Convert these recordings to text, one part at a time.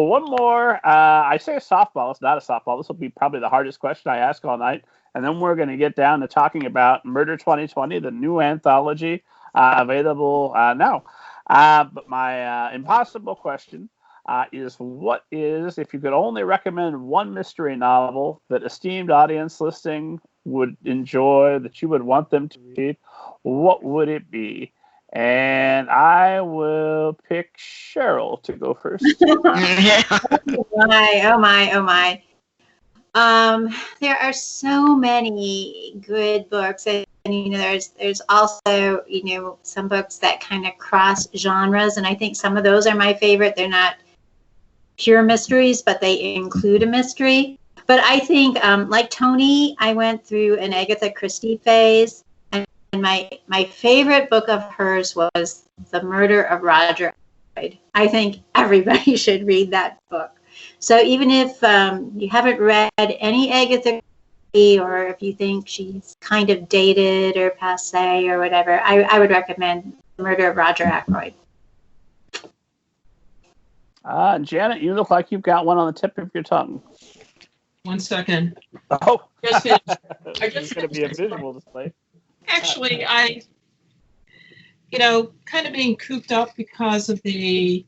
one more. I say a softball. It's not a softball. This will be probably the hardest question I ask all night. And then we're going to get down to talking about Murder 2020, the new anthology available now. But my impossible question is, what is, if you could only recommend one mystery novel that esteemed audience listening would enjoy, that you would want them to read, what would it be? And I will pick Cheryl to go first. Oh my. There are so many good books, and there's also some books that kind of cross genres, and I think some of those are my favorite. They're not pure mysteries, but they include a mystery. But I think, like Tony, I went through an Agatha Christie phase, and my favorite book of hers was The Murder of Roger Ackroyd. I think everybody should read that book. So even if you haven't read any Agatha Christie, or if you think she's kind of dated or passé or whatever, I would recommend The Murder of Roger Ackroyd. Janet, you look like you've got one on the tip of your tongue. 1 second. Oh, Just finished. It's going to be a visual display. Actually, I, kind of being cooped up because of the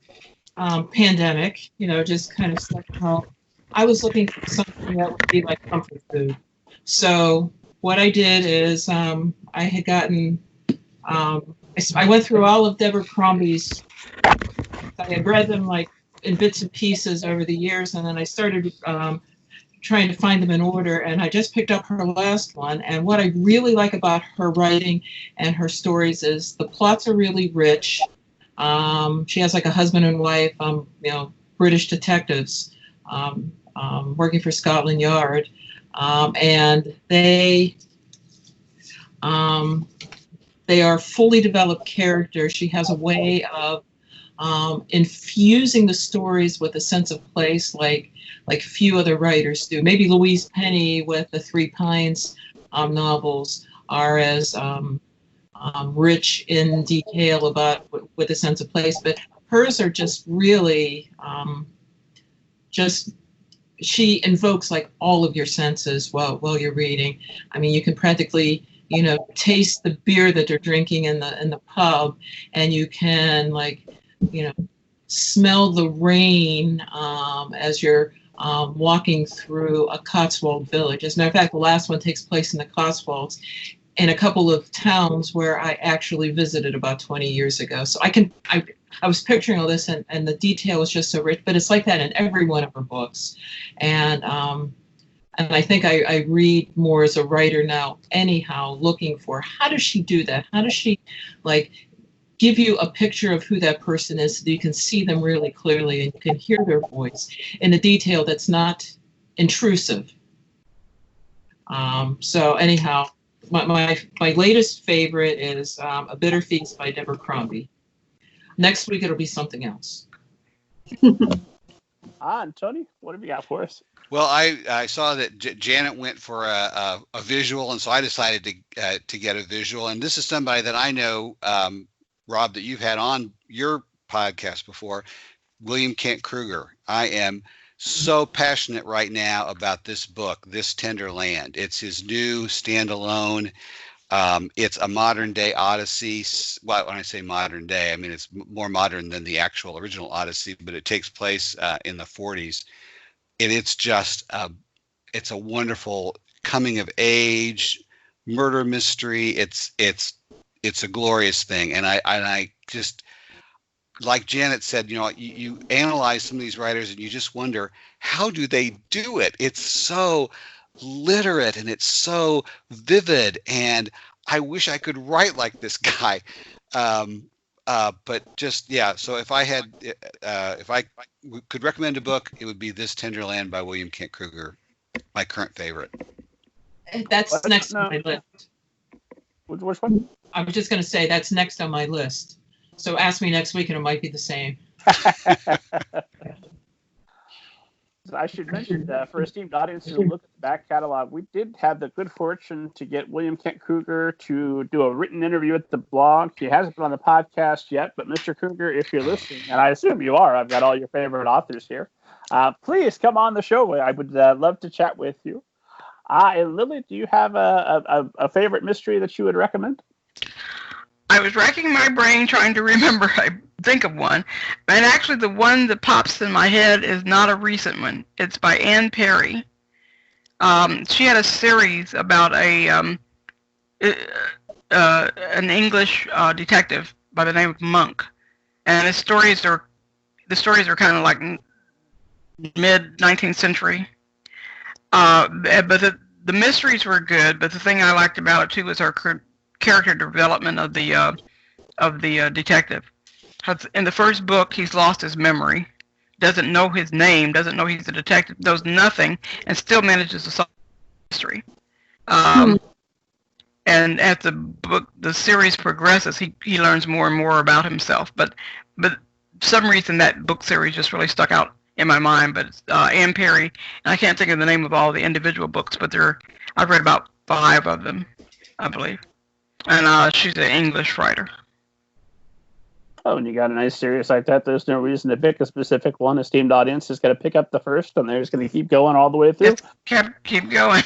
pandemic, just kind of stuck at home. I was looking for something that would be like comfort food. So what I did is I had gotten, I went through all of Deborah Crombie's. I had read them like in bits and pieces over the years, and then I started trying to find them in order, and I just picked up her last one. And what I really like about her writing and her stories is the plots are really rich. She has like a husband and wife, British detectives working for Scotland Yard, and they are fully developed characters. She has a way of infusing the stories with a sense of place like few other writers do. Maybe Louise Penny with the Three Pines novels are as rich in detail about with a sense of place, but hers are just really she invokes like all of your senses while you're reading. I mean, you can practically taste the beer that they're drinking in the pub, and you can smell the rain as you're walking through a Cotswold village. As a matter of fact, the last one takes place in the Cotswolds, in a couple of towns where I actually visited about 20 years ago. So I was picturing all this, and the detail was just so rich, but it's like that in every one of her books. And I think I read more as a writer now anyhow, looking for how does she do that? How does she give you a picture of who that person is so that you can see them really clearly and you can hear their voice in a detail that's not intrusive. So anyhow, my latest favorite is A Bitter Feast by Deborah Crombie. Next week it'll be something else. And Tony, what have you got for us? Well, I saw that Janet went for a visual, and so I decided to get a visual. And this is somebody that I know, Rob, that you've had on your podcast before, William Kent Kruger. I am so passionate right now about this book, This Tender Land. It's his new standalone. It's a modern day Odyssey. Well, when I say modern day, I mean it's more modern than the actual original Odyssey, but it takes place in the 40s. And it's just it's a wonderful coming of age murder mystery. It's a glorious thing. And I just, like Janet said, you analyze some of these writers and you just wonder, how do they do it? It's so literate and it's so vivid, and I wish I could write like this guy. But just, yeah. So if I could recommend a book, it would be This Tender Land by William Kent Kruger, my current favorite. That's next on my list. Which one? I was just going to say that's next on my list. So ask me next week and it might be the same. I should mention for esteemed audiences who look at the back catalog, we did have the good fortune to get William Kent Kruger to do a written interview at the blog. He hasn't been on the podcast yet, but Mr. Kruger, if you're listening, and I assume you are, I've got all your favorite authors here. please come on the show. I would love to chat with you. And Lillie, do you have a favorite mystery that you would recommend? I was racking my brain trying to remember. I think of one, and actually, the one that pops in my head is not a recent one. It's by Anne Perry. She had a series about an English detective by the name of Monk, and the stories are kind of like mid 19th century. But the mysteries were good. But the thing I liked about it too was her character development of the detective. In the first book, he's lost his memory, doesn't know his name, doesn't know he's a detective, knows nothing, and still manages to solve the mystery. And as the series progresses, he learns more and more about himself. But for some reason that book series just really stuck out in my mind. But it's Anne Perry, and I can't think of the name of all the individual books, but I've read about 5 of them, I believe. And she's an English writer. Oh, and you got a nice series like that. There's no reason to pick a specific one. Esteemed audience is going to pick up the first, and they're just going to keep going all the way through. Just keep going.